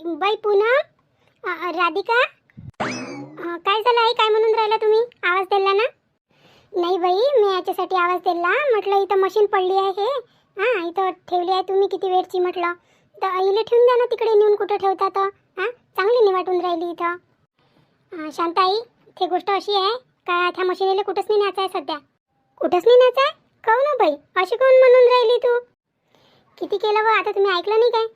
बाई पुनम, राधिका, काय झालं आई? काय म्हणून राहिला तुम्ही? आवाज दिला ना? नाही बाई, मी याच्यासाठी आवाज दिला, म्हटलं इथं मशीन पडली आहे. हां, इथं ठेवली आहे तुम्ही किती वेळची, म्हटलं तर आईला ठेवून द्या ना तिकडे नेऊन. कुठं ठेवता तर? हां, चांगली नाही वाटून राहिली इथं. शांताई, ती गोष्ट अशी आहे का त्या मशीनीला कुठंच नाही न्यायचं आहे सध्या. कुठंच नाही न्यायचं आहे? काहून ना बाई, अशी कोण म्हणून राहिली तू? किती केलं व आता तुम्ही ऐकलं नाही काय?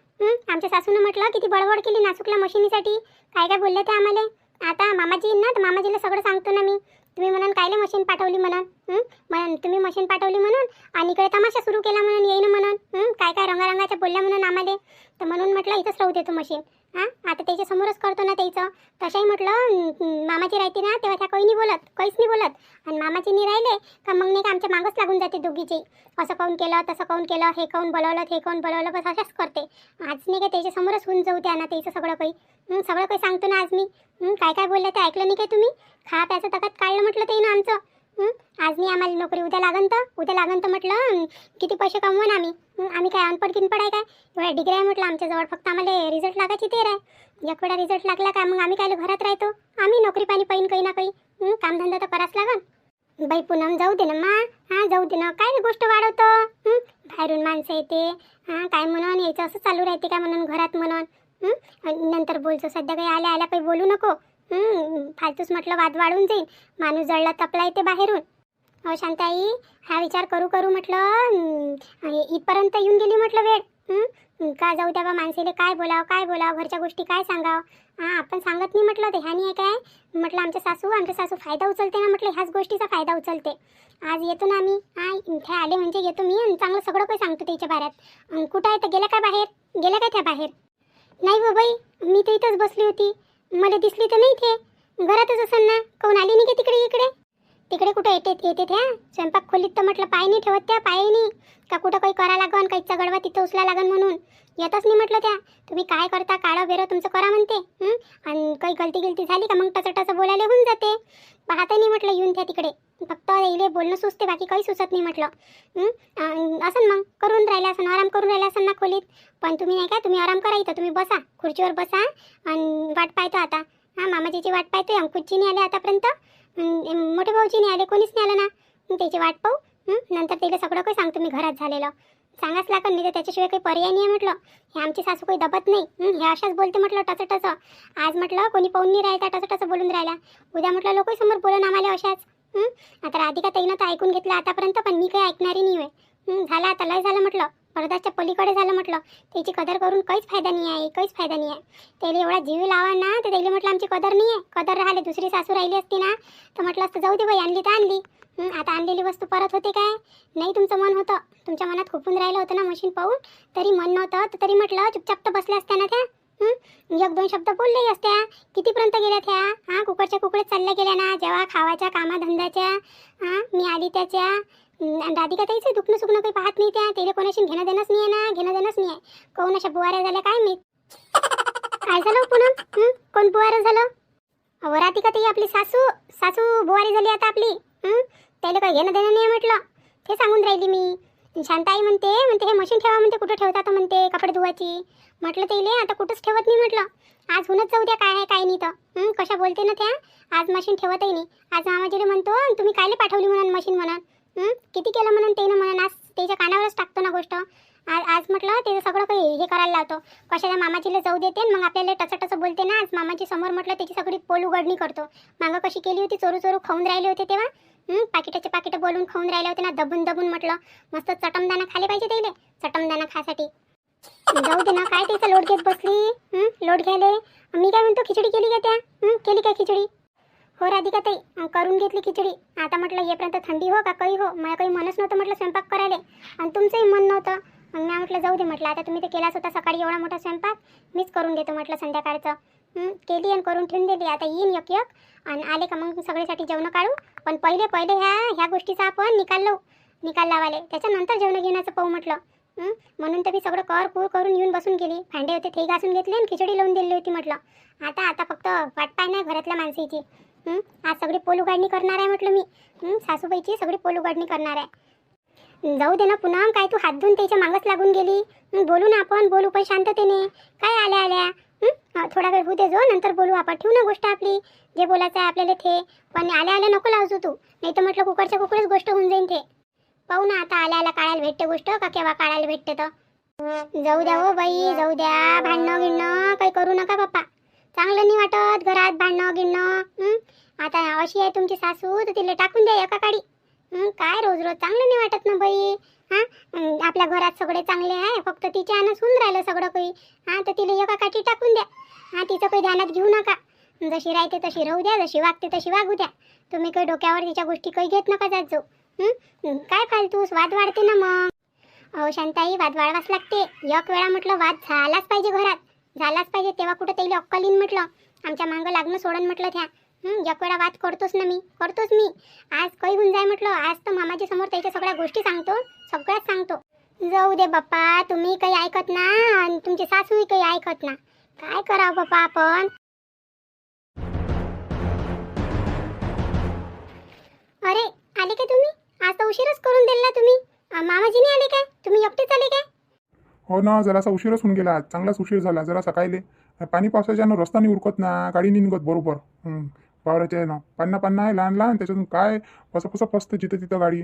आमच्या सासूनं म्हटलं किती बडबड केली नासूकल्या मशिनीसाठी. काय काय बोलले ते आम्हाला. आता मामाजी येईन ना तर मामाजीला सगळं सांगतो ना मी. तुम्ही म्हणाल कायले मशीन पाठवली म्हणून. म्हणून तुम्ही मशीन पाठवली म्हणून आणि इकडे तमाशा सुरू केला म्हणून येईन म्हणून. काय काय रंगारंगाच्या बोलल्या म्हणून आम्हाला. तर म्हणून म्हटलं इथंच राहू देतो मशीन. हां, आता त्याच्या समोरच करतो ना त्याचं. तसंही म्हटलं मामाची राहते ना तेव्हा त्या काही नाही बोलत, काहीच नाही बोलत. आणि मामाची नाही राहिले का मग नाही का आमच्या मागच लागून जाते दोघीची. असं काऊन केलं, तसं काऊन केलं, हे काऊन बोलवलं, हे काऊन बोलवलं, बस अशाच करते. आज नाही का त्याच्या समोरच होऊन जाऊ द्या ना त्याचं सगळं काही. सगळं काही सांगतो ना आज मी. काय काय बोललं ते ऐकलं नाही काय तुम्ही? खा प्याचं तकात काढलं म्हटलं ते ना आमचं. आज नाही आम्हाला नोकरी, उद्या लागन तर म्हटलं किती पैसे कमवून आम्ही काय अनपड किनपड आहे काय? एवढ्या डिग्री आहे म्हटलं आमच्याजवळ, फक्त आम्हाला रिझल्ट लागायची तेर आहे. एक वेळा रिझल्ट लागला का मग आम्ही काय घरात राहतो? आम्ही नोकरी पाणी पाहिन काही ना काही. कामधंदा तर करावंच लागन. बाई पूनम, जाऊ दे ना मा. हां, जाऊ दे ना, काय गोष्ट वाढवतं. बाहेरून माणसं येते. हां, काय म्हणून यायचं असं चालू राहते का म्हणून घरात म्हणून. नंतर बोलतो, सध्या काही आल्या काही बोलू नको. फालतूच म्हटलं वाद वाढून जाईल. माणूस जळला तपला येते बाहेरून. हो शांताई, हा विचार करू म्हटलं इथपर्यंत येऊन गेली म्हटलं वेळ. का जाऊ द्या बा माणसेले, काय बोलाव घरच्या गोष्टी काय सांगाव. हां, आपण सांगत नाही म्हटलं ते ह्यानी आहे काय म्हटलं. आमच्या सासू फायदा उचलते ना म्हटलं, ह्याच गोष्टीचा फायदा उचलते. आज येतो ना आम्ही. हां, इथे आले म्हणजे येतो मी आणि चांगलं सगळं काही सांगतो त्याच्या बाऱ्यात. कुठं आहे तर गेल्या काय त्या बाहेर? नाही हो बाई, मी तर इथंच बसली होती. मला दिसली तर नाही ते. घरातच असन ना. काऊन आली नाही का तिकडे कुठं येते त्या स्वयंपाक खोलीत तर म्हटलं पाय नाही ठेवत त्या, पाय नाही का कुठं काही करा लागन, काहीचा गडवा तिथं उचला लागन म्हणून येतच नाही म्हटलं त्या. तुम्ही काय करता, काळं बेरं तुमचं करा म्हणते. आणि काही गलती झाली का मग टचटच बोलायला होऊन जाते. पाहता नाही म्हटलं येऊन त्या तिकडे. फक्त इले बोलणं सुचते, बाकी काही सुचत नाही म्हटलं. असं मग करून राहिला असं, आराम करून राहिला असं ना खोलीत. पण तुम्ही नाही का, तुम्ही आराम करा इथं. तुम्ही बसा खुर्चीवर बसा आणि वाट पाहतो आता. हां, मामाजीची वाट पाहतोय. अंकुशची नाही आले आतापर्यंत, मोठे भाऊजी नाही आले, कोणीच नाही आलं ना. त्याची वाट पाहू. नंतर त्याला सगळं काही सांगतो मी घरात झालेलं. सांगाच लागन, नाही तर त्याच्याशिवाय काही पर्याय नाही आहे म्हटलं. हे आमची सासू काही दबत नाही. हे अशाच बोलते म्हटलं टचटच. आज म्हटलं कोणी पाहून नाही राहायचा, टचटच बोलून राहिला. उद्या म्हटलं लोकही समोर बोलून आम्हाला अशाच. आता राधिका ताईनं तर ऐकून घेतलं आतापर्यंत, पण मी काही ऐकणारी नाही आहे. झालं आता, लय झालं म्हटलं. पडद्याच्या पलीकडे झालं म्हटलं. त्याची कदर करून काहीच फायदा नाही आहे, काहीच फायदा नाही आहे. त्याला एवढा जीव लावा ना तर त्याला म्हटलं आमची कदर नाही आहे. कदर राहिले दुसरी सासू राहिली असती ना तर म्हटलं असतं जाऊ दे बाई, आणली तर आणली. आता आणलेली वस्तू परत होते काय? नाही, तुमचं मन होतं, तुमच्या मनात खुपून राहिलं होतं ना मशीन पाहून. तरी मन नव्हतं तर तरी म्हटलं चुपचाप तर बसल्या असत्या ना त्या. एक दोन शब्द बोललेही असत्या. कितीपर्यंत गेल्या त्या? हां, कुकडच्या कुकडे चालल्या गेल्या ना जेव्हा खावाच्या कामाधंद्याच्या. हां, मी आली त्याच्या. राधिका ताईचं दुखणं सुखणं काही पाहत नाही त्या. त्याला कोणाशी घेणं देणंच नाही आहे ना, घेणं देणंच नाही आहे. कोण अशा बुवाऱ्या झाल्या काय मी. काय झालं पुन्हा? कोण बुवारं झालं? अहो, राधिका ताई आपली सासू बुवारी झाली आता आपली. त्याला काही घेणं देणं नाही आहे म्हटलं. ते सांगून राहिली मी. शांताई म्हणते हे मशीन ठेवा म्हणते. कुठं ठेवता तर म्हणते कपडे धुवायची. म्हटलं त्याला आता कुठंच ठेवत नाही म्हटलं. आज होऊनच जाऊ द्या, काय आहे काय नाही तर. कशा बोलते ना त्या. आज मशीन ठेवतही नाही. आज मामाजीला म्हणतो तुम्ही कायले पाठवली म्हणून मशीन म्हणून. किती केलं म्हणून ते ना म्हणून. आज त्याच्या कानावरच टाकतो ना गोष्ट. आज म्हटलं ते सगळं काही हे करायला लावतो. कशाला मामाजीला जाऊ देते मग आपल्याला टचटच बोलते ना. आज मामाजी समोर म्हटलं त्याची सगळी पोल उघडणी करतो. मागं कशी केली होती, चोरू खाऊन राहिले होते तेव्हा. पाकिटं बोलून खाऊन राहिले होते ना, दबून म्हटलं. मस्त चटमदाना खाले पाहिजे त्याला, चटमदाना खासाठी. जाऊ दे ना, काय त्याचा लोट घेत बसली. लोट घ्यायले. मी काय म्हणतो, खिचडी केली का त्या? केली काय खिचडी? हो राधिका ताई, करून घेतली खिचडी. आता म्हटलं येपर्यंत थंडी हो का काही हो, मला काही मनच नव्हतं म्हटलं स्वयंपाक करायला. आणि तुमचंही मन नव्हतं. मग मी म्हटलं जाऊ दे म्हटलं, आता तुम्ही ते केलाच होता सकाळी एवढा मोठा स्वयंपाक, मीच करून घेतो म्हटलं संध्याकाळचं. केली आणि करून ठेवून दिली. आता येईन एक आणि आले का मग सगळ्यासाठी जेवण काढू. पण पहिले ह्या गोष्टीचा आपण निकाल लावाले, त्याच्यानंतर जेवण घेण्याचं पाहू म्हटलं. म्हणून तर मी सगळं करून येऊन बसून गेली. भांडे होते ते घासून घेतले आणि खिचडी लावून दिली होती म्हटलं. आता फक्त वाट पाय नाही घरातल्या माणसाची. आज सगळी पोल उघडणी करणार आहे म्हटलं मी. सासूबाईची सगळी पोल उघडणी करणार आहे. जाऊ दे ना पुन्हा, काय तू हात धुवून त्याच्या मागच लागून गेली. बोलू ना आपण, बोलू पण शांततेने. काय आल्या थोडा वेळ होऊ दे जो, नंतर बोलू आपण. ठेवू ना गोष्ट आपली, जे बोलायचं आहे आपल्याला ते. पण आल्या आल्या नको लावजो तू, नाही तर म्हटलं कुकरच्या कुकरच गोष्ट होऊन जाईन ते. पाहू ना आता आल्या आल्या काढायला भेटते गोष्ट का केव्हा काढायला भेटते. तर जाऊ द्या हो बाई, जाऊ द्या. भांडणं गिणणं काही करू नका बाप्पा. चांगलं नाही वाटत घरात भांडणं गिणणं. आता अशी आहे तुमची सासू तर तिला टाकून द्या एका काडी. काय रोज रोज चांगलं नाही वाटत ना बाई. आपल्या घरात सगळे चांगले आहे, फक्त तिच्यानं होऊन राहिलं सगळं काही. तर तिला एका काठी टाकून द्या. तिचं काही ध्यानात घेऊ नका. जशी राहते तशी राहू द्या, जशी वागते तशी वागू द्या. तुम्ही काही डोक्यावर तिच्या गोष्टी काही घेत नका जात जाऊ. काय फालतूस वाद वाढते ना मग. अहो शांताई, वाद वाढवाच लागते. एक वेळा म्हटलं वाद झालाच पाहिजे घरात, झालाच पाहिजे. तेव्हा कुठं त्याला अक्कलीन म्हटलं आमच्या मागं लागणं सोडून म्हटलं त्या. एक वेळा वाद करतोच ना मी, करतोच मी. आज काही होऊन जाय म्हटलं, आज तर मामाच्या समोर त्याच्या सगळ्या गोष्टी सांगतो, सगळ्याच सांगतो. जाऊ दे बाप्पा, तुम्ही काही ऐकत ना आणि तुमची सासूही काही ऐकत ना. काय करावं बाप्पा आपण. अरे आले का तुम्ही? आज तर उशीरच करून दिला तुम्ही. मामाजी नाही आले काय? तुम्ही एकटेच आले काय? हो ना, जरासा उशीरच होऊन गेला आज, चांगलाच उशीर झाला. जरा सकाळी पाणी पावसाच्यानं रस्ता नाही उरकत ना, गाडी नाही निघत बरोबर. वावराच्या आहे ना, पान्ना आहे लहान लहान, त्याच्यातून काय फसं फसतं जिथं तिथं गाडी.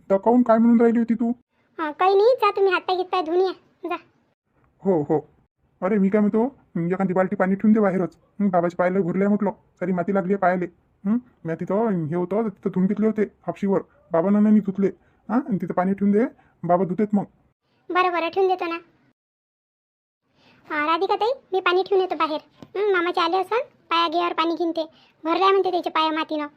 तर काहून काय म्हणून राहिली होती तू? काही नाही, जा तुम्ही हातपाय घेतपाय धुवून या, जा. हो हो. अरे मी काय म्हणतो, एखादी बाल्टी पाणी ठेवून दे बाहेरच. बाबाच्या पायाला घुरले म्हटलं, सारी माती लागली आहे पायाले. मी तिथं हे होतं तिथं धुवून घेतले होते हापशीवर, बाबांना नाही धुतले. आणि तिथं पाणी ठेवून दे, बाबा धुतेत मग. बरं ठेवून देतो ना. राधिका ताई, मी पाणी ठेवून येतो बाहेर. मामाचे आले असं पाया गियावर पाणी घेऊन ते भरल्या म्हणते त्याच्या पाया मातीनं.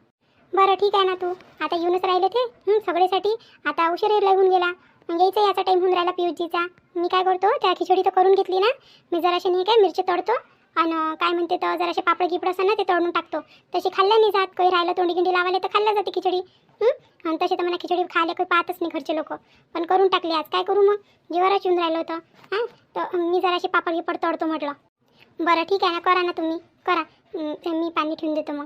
बरं ठीक आहे ना, तू आता येऊनच राहिले ते सगळेसाठी. आता उशीर लागून गेला, यायचा याचा टाईम होऊन राहिला पियूजीचा. मी काय करतो, त्या खिचडी तर करून घेतली ना मी. जराशी नाही काय मिरची तळतो आणि काय म्हणते तर जरासे पापड गिपड असं ना ते तळून टाकतो. तशी खाल्ल्या नाही जात, काही राहिलं तोंडी गिंडी लावायला तर खाल्ल्या जाते खिचडी. आणि तसे तर मला खिचडी खायला काही पाहतच नाही घरचे लोक, पण करून टाकली आज. काय करू मग, जीवारच येऊन राहिलं होतं. तर मी जराशी पापड गिपड तळतो म्हटलं. बरं ठीक आहे ना, करा ना तुम्ही, करा. मी पाणी ठेवून देतो मग.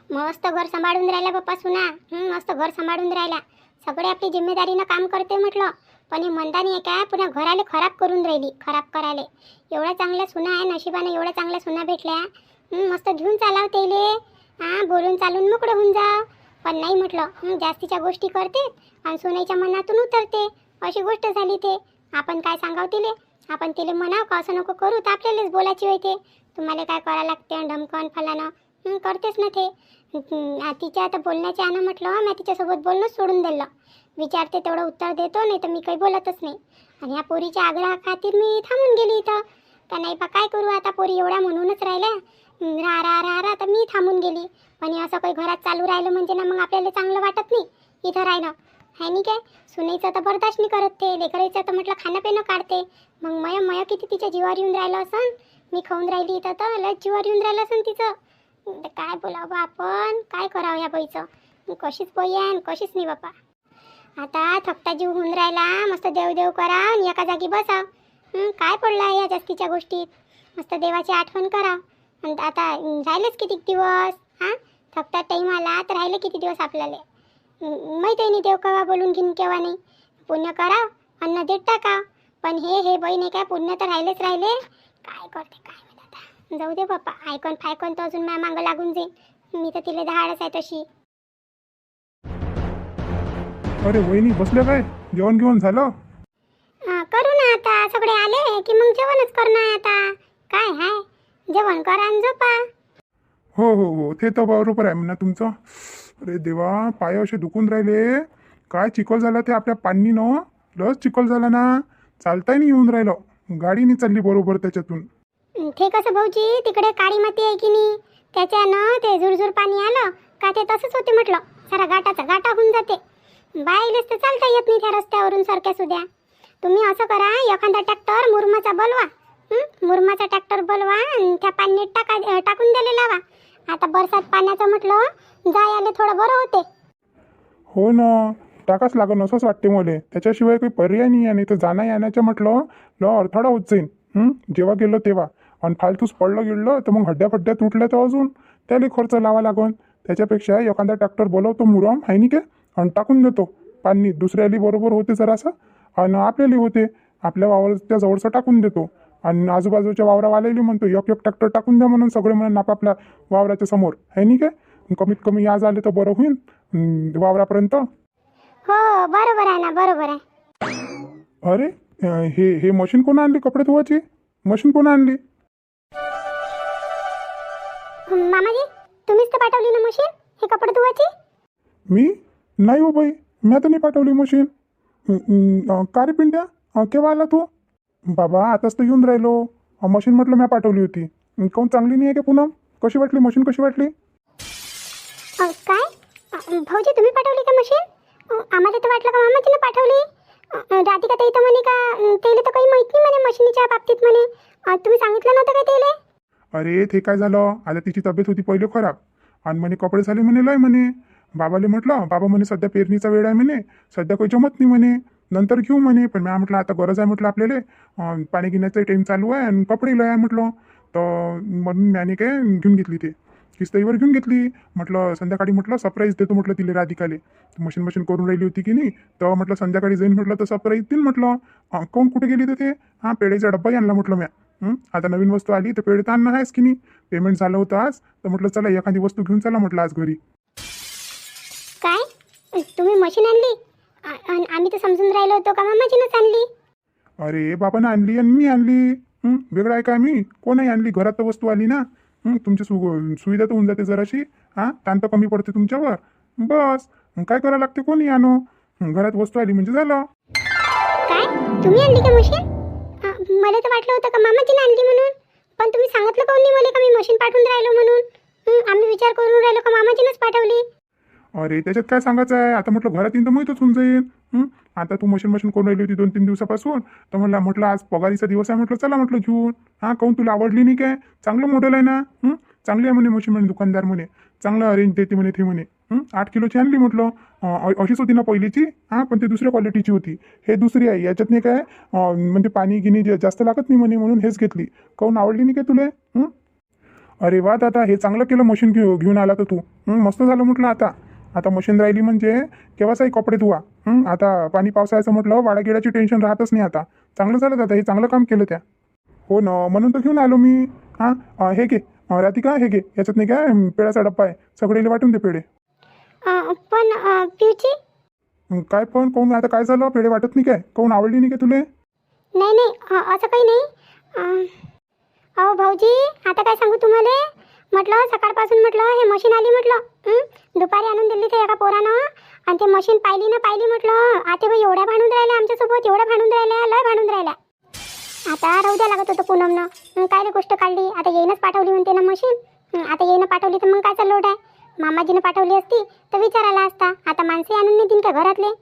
मस्त घर सांभाळून राहिला बाप्पा सुना. मस्त घर सांभाळून राहिला. सगळे आपली जिम्मेदारीनं काम करते म्हटलं. पण हे मंदानी आहे काय, पुन्हा घराला खराब करून राहिली, खराब करायला. एवढ्या चांगल्या सुना आहे नशिबानं, एवढ्या चांगल्या सुना भेटल्या. मस्त घेऊन चालाव तेले. बोलून चालून मोकळं होऊन जा. पण नाही म्हटलं, जास्तीच्या गोष्टी करते आणि सुनाईच्या मनातून उतरते. अशी गोष्ट झाली ते. आपण काय सांगाव तिले, आपण तिले म्हणाव का असं नको करू, तर आपल्यालाच बोलायची होते. तुम्हाला काय करायला लागते ढमकन फलानं करतेच ना ते. तिच्या आता बोलण्याच्या आनं म्हटलं मी तिच्यासोबत बोलणंच सोडून दिलं. विचारते तेवढं उत्तर देतो, नाही तर मी काही बोलतच नाही. आणि ह्या पोरीच्या आग्रहाखातीर मी थांबून गेली इथं. का नाही बा, काय करू आता, पोरी एवढ्या म्हणूनच राहिल्या. राहा तर मी थांबून गेली. पण असं काही घरात चालू राहिलं म्हणजे ना मग आपल्याला चांगलं वाटत नाही इथं राहिलं. आहे नाही काय, सुनेचं तर बर्दाश्त नाही करत ते. लेकरायचं तर म्हटलं खाणं पिणं काढते. मग मय किती तिच्या जीवावर येऊन राहिलं असन. मी खाऊन राहिली इथं तर लय जीवावर येऊन राहिलं असन तिचं. काय बोलावं आपण, काय करावं ह्या बाईचं. कशीच बाई आहे कशीच नाही बापा. आता थकता जीव होऊन राहिला. मस्त देव करा आणि एका जागी बसा. काय पडलं या जास्तीच्या गोष्टीत. मस्त देवाची आठवण करा. आणि आता राहिलेच किती दिवस. थकता टाईम आला तर राहिले किती दिवस आपल्याला. माहिती नाही देव केव्हा बोलून घेईन केव्हा नाही. पुण्य करा अन्न देत टाका. पण हे बाई नाही काय, पुण्य तर राहिलेच राहिले. काय करते काय माहित आता. जाऊ दे बाप्पा, ऐकून फायकून तर अजून माझ्या मागं लागून जाईन. मी तर तिला धाडच आहे तशी. अरे वहिनी बसल्या काय, जेवण घेऊन झालं? करू ना आता, सगळे आले की मग जेवणच करणार आता. काय हाय, जेवण करा आणि झोपा. हो ते तर बरोबर आहे म्हणा तुमचं. अरे देवा, पाय असे दुखून राहिले. काय चिखल झाला ते आपल्या पाणीनं, लस चिखल झाला ना. चालताय नाही येऊन राहिलं, गाडी नाही चालली बरोबर त्याच्यातून. ते कसं भाऊजी, तिकडे काळी माती आहे की नाही, त्याच्यानं ते झुरझुर पाणी आलं का ते तसंच होते म्हटलं. सारा गाटाचा गाटा होऊन जाते. बाईलेच तर चालता येत नाही त्या रस्त्यावरून सारख्या सुद्या. तुम्ही असं करा, एखादा ट्रॅक्टर मुरमाचा बोलवा. मुरमाचा ट्रॅक्टर बोलवा आणि त्या पाण्यात टाकून द्यायला लावा. आता बरसात पाण्याचं म्हटलं जाय आले थोडं बरं होते. हो ना, टाकाच लागन असंच वाटते मला. त्याच्याशिवाय काही पर्याय नाही आहे. नाही तर जाण्या येण्याचं म्हटलं ल अडथळा होत जाईल. जेव्हा गेलं तेव्हा. आणि फालतूस पडलं गेलं तर मग हड्ड्या तुटल्या तर अजून त्याला खर्च लावा लागन. त्याच्यापेक्षा एखादा ट्रॅक्टर बोलवतो मुरम आहे नाही काय, आणि टाकून देतो पाणी. दुसऱ्याली बरोबर होते जरासं आणि आपल्याला होते. आपल्या वावराच्या जवळचं टाकून देतो आणि आजूबाजूच्या वावरावाल्याला म्हणतो एक एक ट्रॅक्टर टाकून द्या म्हणून सगळे म्हणून आपापल्या वावराच्या समोर आहे नाही काय कमीत कमी आज आले तर बरं होईल वावरापर्यंत. हो बरोबर आहे ना, बरोबर आहे. अरे हे हे मशीन कोण आणली कपडे धुवायची मशीन कोण आणली. मामाजी तुम्हीच तर पाठवली ना मशीन हे कपडे धुवायची. मी नाही हो बाई मी आता नाही पाठवली मशीन. का रे पिंट्या केव्हा आला तू. बाबा आताच तर येऊन राहिलो. मशीन म्हटलं मी पाठवली होती. काहून चांगली नाही आहे का पूनम कशी वाटली मशीन कशी वाटली. काय भाऊजी तुम्ही पाठवली का मशीन. आम्हाला तर वाटलं का मामाजीने पाठवली. राधिका ताई तर म्हणे का तेले तर काही माहित नाही म्हणे मशीनीच्या बाबतीत म्हणे. तुम्ही सांगितलं नव्हतं का तेले. अरे ते काय झालं आता तिची तब्येत होती पहिले खराब आणि म्हणे कपडे झाले म्हणे लय म्हणे. बाबाले म्हटलं बाबा म्हणे सध्या पेरणीचा वेळ आहे म्हणे सध्या काही जमत नाही म्हणे नंतर घेऊ म्हणे. पण मी म्हटलं आता गरज आहे म्हटलं आपल्याला पाणी घेण्याचं टाईम चालू आहे आणि कपडे लय आहे म्हटलं. तर म्हणून त्याने काय घेऊन घेतली ते किस्तईवर घेऊन घेतली. म्हटलं संध्याकाळी म्हटलं सरप्राईज देतो म्हटलं तिला राधिकाले. मशीन करून राहिली होती की नाही तेव्हा म्हटलं संध्याकाळी जाईन म्हटलं तर सरप्राईज देईन म्हटलं. कोण कुठे गेली तर ते पेढेचा डब्बाही आणला म्हटलं म्या. आता नवीन वस्तू आली तर पेढे तर आणणं आहेस की नाही. पेमेंट झालं होतं आज तर म्हटलं चला एखादी वस्तू घेऊन चला म्हटलं आज घरी. काय तुम्ही मशीन आणली. आम्ही तर समजून राहिलो होतो का मामाजीनंच आणली. अरे बाबानं आणली आणि मी आणली. वेगळं आहे का मी कोणाही आणली घरात तर वस्तू आली ना. तुमची सुविधा तर होऊन जाते जराशी. ताण तर कमी पडते तुमच्यावर बस. काय करावं लागते कोणी आणो घरात वस्तू आली म्हणजे झालं. काय तुम्ही आणली का मशीन. मला तर वाटलं होतं का मामाजीने आणली म्हणून. पण तुम्ही सांगितलं काऊन नाही मला का मी मशीन पाठवून राहिलो म्हणून. आम्ही विचार करून राहिलो का मामाजीनंच पाठवली. अरे त्याच्यात काय सांगायचं आहे आता म्हटलं घरात येईन तर माहीतच होऊन जाईल. आता तू मशीन करून राहिली होती 2-3 दिवसापासून तर म्हटलं आज पगारीचा दिवस आहे म्हटलं चला म्हटलं घेऊन. काहून तुला आवडली नाही काय चांगलं मॉडेल आहे ना. चांगली आहे म्हणे मशीन म्हणे दुकानदार म्हणे चांगलं अरेंज देते म्हणे ते म्हणे. 8 किलोची आणली म्हटलं. अशीच होती ना पहिलीची पण ती दुसऱ्या क्वालिटीची होती. हे दुसरी आहे याच्यात नाही काय म्हणजे पाणी गिनी जास्त लागत नाही म्हणे म्हणून हेच घेतली. काहून आवडली नाही काय तुला. अरे वा दादा हे चांगलं केलं मशीन घेऊन आला तर तू. मस्त झालं म्हटलं आता मशीन राहिली म्हणजे केव्हाचाही कपडे धुवा. आता पाणी पावसाळ्याचं म्हटलं वाडागिडाची टेन्शन राहतच नाही आता. चांगलं झालं दादा हे चांगलं काम केलं त्या. हो ना म्हणून तर घेऊन आलो मी. हे घे राधिका हे घे याच्यात नाही काय पेढ्याचा डब्बा आहे सगळेला वाटून दे पेढे. पण पिवची. काय पण काहून आता काय झालं पेढे वाटत नाही काय काहून आवडली नाही काय तुले. नाही नाही असं काही नाही. अहो भाऊजी आता काय सांगू तुम्हाला. म्हटलं सकाळपासून म्हटलं हे मशीन आली म्हटलं. दुपारी आणून दिली ते एका पोरानं आणि ते मशीन पाहिली ना पाहिली म्हटलं. आता बाई एवढ्या भांडून राहिल्या आमच्यासोबत एवढ्या भांडून राहिल्या लय भांडून राहिल्या. आता राहू द्या लागत होतं पूनमनं. काय रे गोष्ट काढली आता येईनच पाठवली म्हणते ना मशीन. आता येईनं पाठवली तर मग काय चाललं लोट आहे. मामाजीनं पाठवली असती तर विचारायला असता. आता माणसे आणून नाही देईन का घरातले.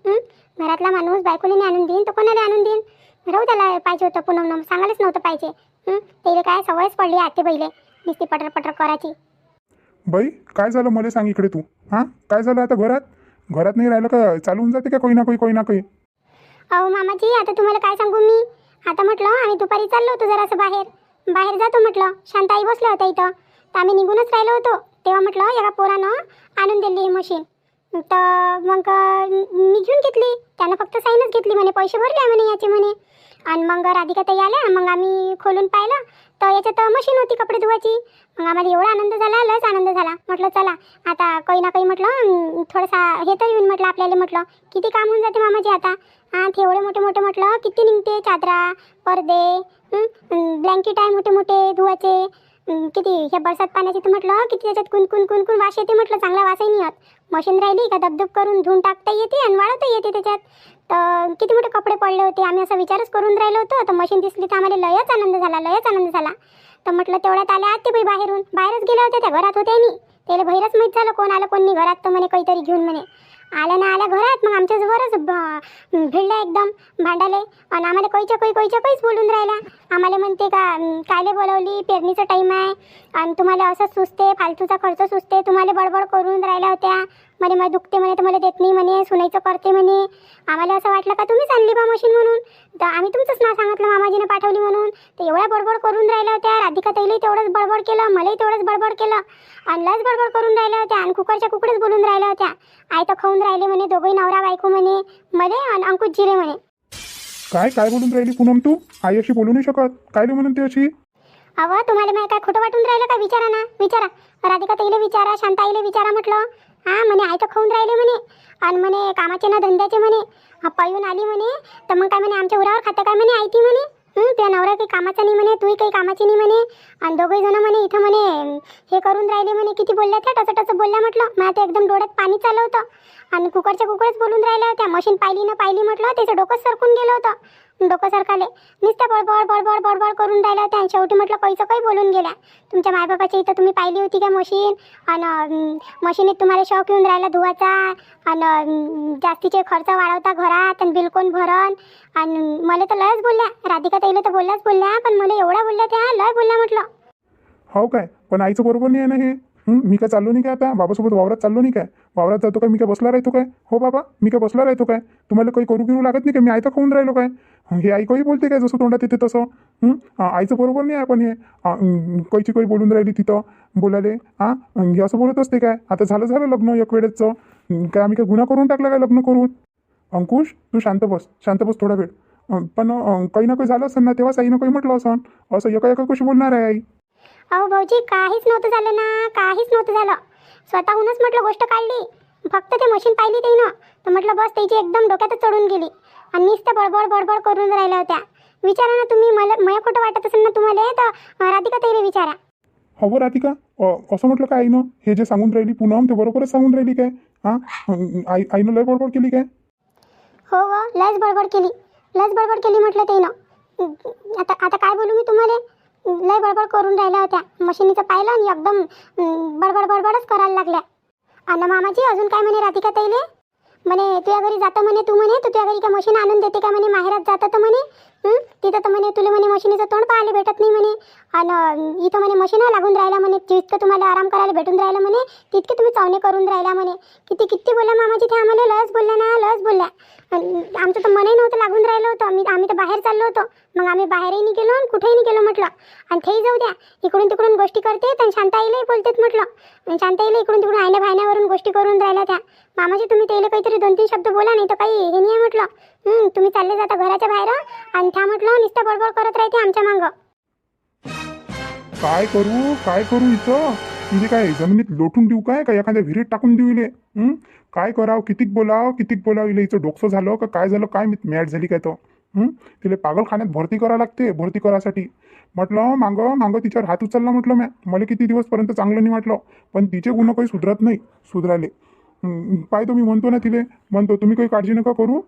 घरातला माणूस बायकोलीने आणून देईन तर कोणाला आणून देईन. राहू त्याला पाहिजे होतं पूनमनं सांगायलाच नव्हतं पाहिजे. त्याला काय सवयच पडली आते बैले नुसती पटर पटर करायची. बाई काय झालं मला सांग इकडे तू. काय झालं आता घरात नाही राहिलं का चालून जाते का कोई ना काही. अहो मामाजी आता तुम्हाला काय सांगू मी. आता म्हटलं आम्ही दुपारी चाललो होतो जरासं बाहेर जातो म्हटलं. शांताई बसल्या होत्या इथं तर आम्ही निघूनच राहिलो होतो. तेव्हा म्हटलं एका पोरानं आणून दिली ही मशीन. तर मग मी घेऊन घेतली. त्यानं फक्त साईनच घेतली म्हणे पैसे भरले म्हणे याचे म्हणे. आणि मग राधिका ताई आल्या मग आम्ही खोलून पाहिलं तर याच्यात मशीन होती कपडे धुवायची. मग आम्हाला एवढा आनंद झाला लयच आनंद झाला. म्हटलं चला आता काही ना काही म्हटलं थोडासा हे तरी येऊन म्हटलं आपल्याला म्हटलं किती काम होऊन जाते मामाजी आता. ते एवढे मोठे मोठे म्हटलं किती निघते चादरा पडदे ब्लँकेट आहे मोठे मोठे धुवायचे. किती ह्या बरसात पाण्याची तर म्हटलं किती त्याच्यात कुणकुण वास येते म्हटलं. चांगला वासही नाही येत. मशीन राहिली का दबदब करून धुवून टाकता येते आणि वाळवता येते त्याच्यात. तर किती मोठे कपडे पडले होते. आम्ही असा विचारच करून राहिलो होतो तर मशीन दिसली तर आम्हाला लयच आनंद झाला. तर म्हटलं तेवढ्यात आल्या आते बाई बाहेरच गेल्या होत्या त्या घरात होत्या नाही. त्याला बाहेरच माहीत झालं कोण आलं कोण नाही घरात. तर म्हणे काहीतरी घेऊन म्हणे आल्या ना आल्या घरात. मग आमच्याजवळच भिडल्या एकदम भांडाले आणि आम्हाला काहीच बोलून राहिला. आम्हाला म्हणते का कायले बोलवली पेरणीचा टाईम आहे आणि तुम्हाला असंच सुचते फालतूचा खर्च सुचते तुम्हाला बडबड करून राहिल्या होत्या. म्हणे मला दुखते म्हणे तर मला देत नाही म्हणे सुनायचं करते म्हणे. आम्हाला असं वाटलं का तुम्हीच आणली बा मशीन म्हणून. तर आम्ही तुमचंच नाव सांगितलं मामाजीने पाठवली म्हणून. तर एवढ्या बडबड करून राहिल्या होत्या. राधिका ताईलाही तेवढंच बडबड केलं मलाही तेवढंच बडबड केलं आणि लयच बडबड करून राहिल्या होत्या आणि कुकडेच बोलून राहिल्या होत्या. आई तर खाऊन राहिले म्हणे दोघंही नवरा बायको म्हणे मध्ये आणि अंकुश जिरे म्हणे. काय काय बोलून राहिली पूनम तू? आई अशी बोलू नाही शकत. काय रे म्हणून ती अशी? अहो तुम्हाला माहिती काय खोटं वाटून राहिलं का? विचारा ना, विचारा. राधिका ताईला विचारा, शांताईला विचारा म्हटलं. हा म्हणे आई तर खाऊन राहिले म्हणे, आणि म्हणे कामाचे ना धंद्याचे म्हणे. पळून आली म्हणे, तर मग काय म्हणे आमच्या उरावर खातं काय म्हणे आई ती म्हणे. तुझ्या नवरा काही कामाचा नाही म्हणे, तूही काही कामाची नाही म्हणे, आणि दोघे जण म्हणे इथं म्हणे हे करून राहिले म्हणे. किती बोलल्या त्या, टच बोलल्या म्हटलं. मला आता एकदम डोळ्यात पाणी चाललं होतं, आणि कुकडच्या कुकडच बोलून राहिल्या होत्या. मशीन पाहिली ना पाहिली म्हटलं, त्याचं डोकंच सरकून गेलं होतं. डोकं सरकाले नुसतं बडबड बडबड बडबड करून राहिल्या होत्या, आणि शेवटी म्हटलं कैचं काही बोलून गेल्या. तुमच्या मायबापाच्या इथं तुम्ही पाहिली होती का मशीन, आणि मशीनीत तुम्हाला शॉक येऊन राहिला धुवाचा, आणि जास्तीचे खर्च वाढवता घरात, आणि बिल कोण भरण. आणि मला तर लयच बोलल्या, राधिका ताईला तर बोलल्या, पण मला एवढ्या बोलल्या त्या, लय बोलल्या म्हटलं. हो काय? पण आईचं बरोबर नाही आहे ना हे. मी काय चाललो नाही काय आता बाबासोबत वावरात चाललो नाही काय? वावरात जातो काय? मी काय बसला राहतो काय? हो बाबा, मी काय बसला राहतो काय? तुम्हाला काही करू गिरू लागत नाही काय? मी आई तर खाऊन राहिलो काय? हे आई काही बोलते काय जसं तोंडात येते तसं? आईचं बरोबर नाही आहे. पण हे कैची काही बोलून राहिली तिथं बोलाले. हे असं बोलत असते काय? आता झालं लग्न एक वेळेचं. काय आम्ही काय गुन्हा करून टाकला काय लग्न करून? अंकुश, तू शांत बस थोडा वेळ. पण काही ना काही झालं असेल ना, तेव्हाच आईनं काही म्हटलं असेल. असं एका कशी बोलणार आहे आई? अहो भाऊजी, काहीच नव्हतं झालं ना, काहीच नव्हतं झालं. स्वतःहूनच म्हटलं गोष्ट काढली. फक्त ते मशीन पाहिली त्यानं, तर म्हटलं बस त्याची एकदम डोक्यातच चढून गेली, आणि नुसतं बडबड बडबड करून राहिल्या होत्या. विचारा ना तुम्ही, मला खोटं वाटत असेल ना तुम्हाला, तर राधिका ताईला विचारा. हो राधिका, असं म्हटलं काय आईनं? हे जे सांगून राहिली पूनम, ते बरोबरच सांगून राहिली काय? आईनं लय बडबड केली काय? हो लयच बडबड केली म्हटलं त्यानं. आता काय बोलू मी तुम्हाला? लय बडबड करून राहिल्या होत्या. मशिनीचं पाहिलं आणि एकदम बडबडच करायला लागल्या. आणि मामाजी अजून काय म्हणे राधिका ताईले? म्हणे तुझ्या घरी जातं म्हणे, तू म्हणे तू तुझ्या घरी काय मशीन आणून देते का म्हणे, माहेरात जातं तर म्हणे. तिथं तर म्हणे तुला म्हणे मशिनीचं तोंड पाहायला भेटत नाही म्हणे, आणि इथं म्हणे मशीन लागून राहिला म्हणे. जितकं तुम्हाला आराम करायला भेटून राहिलं म्हणे, तितके तुम्ही चावणे करून राहिला म्हणे. किती बोलल्या मामाजी ते आम्हाला, लस बोलल्या. आमचं तर मनही नव्हतं लागून राहिलं होतं. आम्ही तर बाहेर चाललो होतो. मग आम्ही बाहेरही नाही गेलो आणि कुठेही नाही गेलो म्हटलं. आणि तेही जाऊ द्या, इकडून तिकडून गोष्टी करते, आणि शांताईलाही बोलतेत म्हटलं. आणि शांताईला इकडून तिकडून आयण्या भायण्यावरून गोष्टी करून राहिल्या त्या. मामाजी तुम्ही त्याला काहीतरी 2-3 शब्द बोला, नाही तर काही हे नाही आहे म्हटलं. तुम्ही चालले जाता घराच्या बाहेर, आणि त्या म्हटलं नुसतं बडबड करत राहते आमच्या मागं. काय करू इथं? म्हणजे काय जमिनीत लोटून देऊ काय? का एखाद्या विहिरीत टाकून देऊ इले? काय करावं? कितीक बोलाव इले? हिचं डोकं झालं का काय झालं काय? मॅट झाली काय तो? तिला पागलखान्यात भरती करावं लागते. भरती करायसाठी म्हटलं मागं तिच्यावर हात उचलला म्हटलं. मला किती दिवसपर्यंत चांगलं नाही वाटलं, पण तिचे गुण काही सुधरत नाही. सुधराले पाहतो मी, म्हणतो ना तिले, म्हणतो तुम्ही काही काळजी नका करू.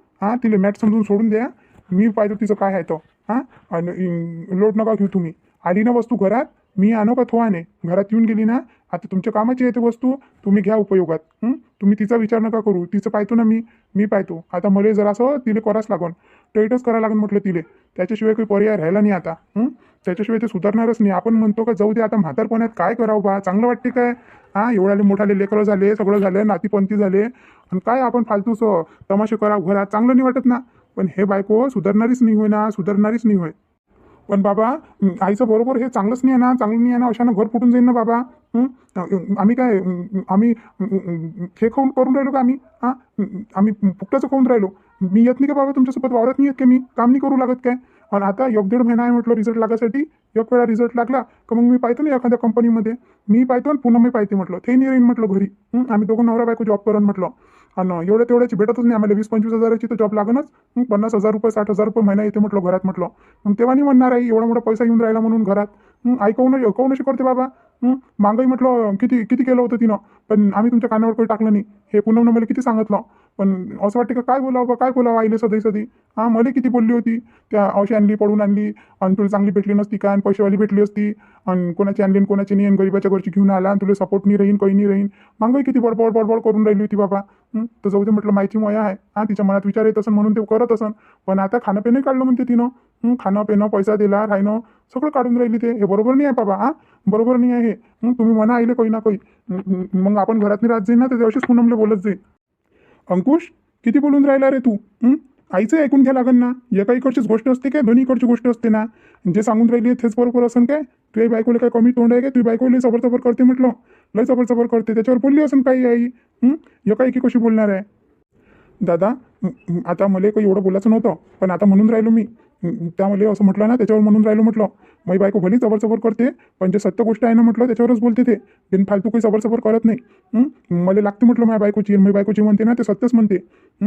तिला मॅट समजून सोडून द्या. मी पाहतो तिचं काय आहे तो. आणि लोट नका घेऊ तुम्ही. आली ना वस्तू घरात, मी आणू का थोवाने? घरात येऊन गेली ना, आता तुमच्या कामाची येते वस्तू, तुम्ही घ्या उपयोगात. तुम्ही तिचा विचार नका करू. तिचं पाहतो ना मी पाहतो. आता मला जरासं तिले करावंच लागन, टाईटच करावं लागेल म्हटलं तिले. त्याच्याशिवाय काही पर्याय राहिला नाही आता. त्याच्याशिवाय ते सुधारणारच नाही. आपण म्हणतो का जाऊ दे आता म्हातारपणात काय करावं बा, चांगलं वाटते काय? एवढ्याले मोठाले लेकरं झाले, सगळं झालं, नातीपंथी झाले, आणि काय आपण फालतूच तमाशे करावं घरात? चांगलं नाही वाटत ना. पण हे बायको सुधारणारीच नाही होय. पण बाबा, आईचं बरोबर हे चांगलंच नाही आहे ना. अशानं घर फुटून जाईल ना बाबा. आम्ही हे खाऊन करून राहिलो का? आम्ही फुकटाचं खाऊन राहिलो. मी येत नाही का बाबा तुमच्यासोबत वावरत नाही येत का? मी काम नाही करू लागत काय? आणि आता 1-1.5 महिना आहे म्हटलं रिझल्ट लागायसाठी. एक वेळा रिझल्ट लागला का मग मी पाहतो ना एखाद्या कंपनीमध्ये, मी पाहतो आणि पुन्हा मी पाहते म्हटलं. ते नाही राहीन म्हटलं घरी. आम्ही दोघं नवरा बायको जॉब करून म्हटलं. आणि एवढ्या तेवढ्याची भेटतच नाही आम्हाला. 20-25 हजाराची तर जॉब लागणच. 50,000 रुपये 60,000 रुपये महिना येते म्हटलं घरात म्हटलं. मग तेव्हा नाही म्हणणार आई एवढा मोठा पैसा येऊन राहिला म्हणून घरात. आई काऊन अशी करते बाबा? मागंही म्हटलं किती केलं होतं तिनं, पण आम्ही तुमच्या कानावर काही टाकलं नाही. हे पुन्हा मला किती सांगितलं, पण असं वाटतं का काय बोलावं आईले सदी. मला किती बोलली होती, त्या औषधी आणली, पडून आणली, आणि तुला चांगली भेटली नसती का, आणि पैशावाली भेटली असती, आणि कोणाची आणली आणि कोणाची नाही, आणि गरीबाच्या घरची घेऊन आला, आणि तुला सपोर्ट नाही राहीन, काही नाही राहीन. मागंही किती बडबड करून राहिली होती बाबा. तर जाऊ दे म्हटलं, माहिती मया आहे. तिच्या मनात विचार येत असन म्हणून ते करत असन. पण आता खाणं पिणं काढलं म्हणते तिनं. खाणं पिणं, पैसा दिला, राहणं सगळं काढून राहिली. ते हे बरोबर नाही आहे बाबा. बरोबर नाही आहे हे. तुम्ही म्हणा आईले काही ना काही. मग आपण घरात नाही राहत जाईल ना, तर त्याच्याशीच पूनमले बोलत जाईल. अंकुश, किती बोलून राहिला रे तू? आईचं ऐकून घ्या लागन ना. एका इकडचीच गोष्ट असते काय? दोन्हीकडची गोष्ट असते ना. जे सांगून राहिली तेच बरोबर असन काय? तुझ्या बायकोला काय कमी तोंड आहे काय? तुझी बायको लई सबर करते म्हटलं. लय सबर करते. त्याच्यावर बोलली असन काही आई? एका एकी कशी बोलणार आहे? दादा आता मला काही एवढं बोलायचं नव्हतं, पण आता म्हणून राहिलो मी. त्या मला असं म्हटलं ना, त्याच्यावर म्हणून राहिलो म्हटलं. माझी बायको भली सबर करते, पण जे सत्य गोष्ट आहे ना म्हटलं त्याच्यावरच बोलते ते. बिन फालतू काही सबर करत नाही. मला लागते म्हटलं माझ्या बायकोची, माझी बायकोची म्हणते ना ते सत्यच म्हणते.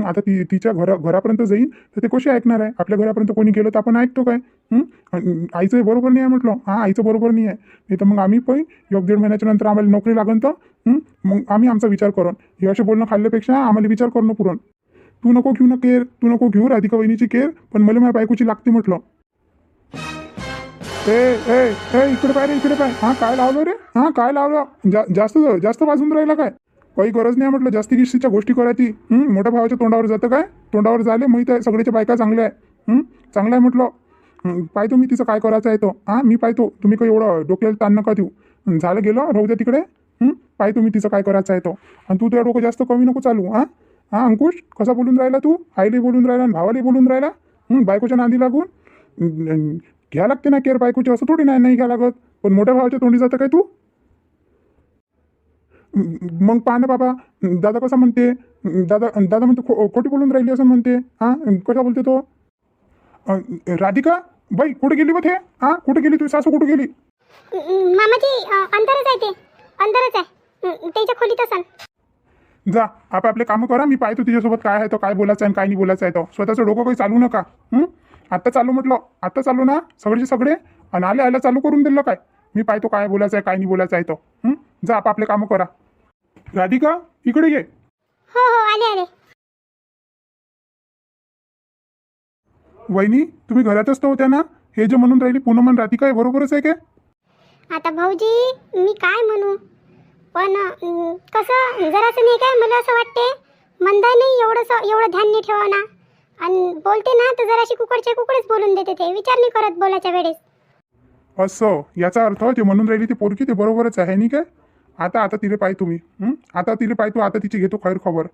आता तिच्या घरापर्यंत जाईन तर ते कशी ऐकणार आहे? आपल्या घरापर्यंत कोणी गेलं तर आपण ऐकतो काय? आईचं बरोबर नाही आहे म्हटलं. हां, आईचं बरोबर नाही आहे. नाही तर मग आम्ही पण 1-1.5 महिन्याच्या नंतर आम्हाला नोकरी लागन तर मग आम्ही आमचा विचार करून हे असे बोलणं खाल्ल्यापेक्षा आम्हाला विचार करणं पुरण. तू नको घेऊ ना केअर, तू नको घेऊ राधिका वहिनीची केअर, पण मला माझ्या बायकोची लागते म्हटलं. ए ए ए इकडे पाय रे, इकडे पाय. हां, काय लावलं रे? हां, काय लावलं? जास्त जास्त वाजून राहिला काय? काही गरज नाही म्हटलं जास्ती गिस्तीच्या गोष्टी करायची. मोठ्या भावाच्या तोंडावर जातं काय? तोंडावर झाले माहीत आहे, सगळ्याच्या बायका चांगल्या आहे. चांगलं आहे म्हटलं. पाहतो मी तिचं काय करायचं आहे तो. हां, मी पाहतो. तुम्ही काही एवढं डोक्याला ताण नका देऊ. झालं गेलं, राहू द्या तिकडे. पाहतो मी तिचं काय करायचं आहे तो. आणि तू तुझ्या डोकं जास्त कमी नको चालू. हां अंकुश, कसा बोलून राहिला तू? आईलाही बोलून राहिला आणि भावालाही बोलून राहिला. बायकोच्या नांदी लागून घ्या लागते ना केअर बायकोची, असं थोडी नाही घ्या लागत. पण मोठ्या भावाच्या तोंडी जातं काय तू? मग पहा ना बाबा, दादा कसा म्हणते? दादा म्हणते खोटी बोलून राहिली असं म्हणते. हां, कसा बोलते तो? राधिका बाई कुठे गेली बघ हे? हां, कुठे गेली तुझी सासू, कुठे गेली? मामाजी अंदरच आहे ते, अंदरच आहे त्याच्या खोलीत असन. जा आपले कामं करा. मी पाहतो तिच्यासोबत काय आहे तो, काय बोलायचं आहे काय नाही बोलायचं आहे तो. स्वतःचं डोकं काही चालू नका. आत्ता चालू म्हटलं, आत्ता चालू ना सगळेचे सगळे. आणि आल्या चालू करून दिलं काय? मी पाहतो काय बोलायचं आहे काय नाही बोलायचं आहे तो. जा आपले कामं करा. राधिका इकडे ये. हो हो, आले आले. वहिनी तुम्ही घरातच तर होत्या ना? हे जे म्हणून राहिली पूनम आणि राधिका, हे बरोबरच आहे काय? आता भाऊजी मी काय म्हणू, पण कसं जरासं नाही काय, मला असं वाटते मंदा नाही एवढं ध्यान नाही ठेवा ना. आणि बोलते ना तर जराशी कुकडच बोलून देते ते, विचार नाही करत बोलायच्या वेळेस. असं याचा अर्थ जे म्हणून राहिली ती पोरकी ते बरोबरच आहे नाही काय? आता तिला पाय तुम्ही. आता तिला पाय तू, आता तिची घेतो खैर खबर.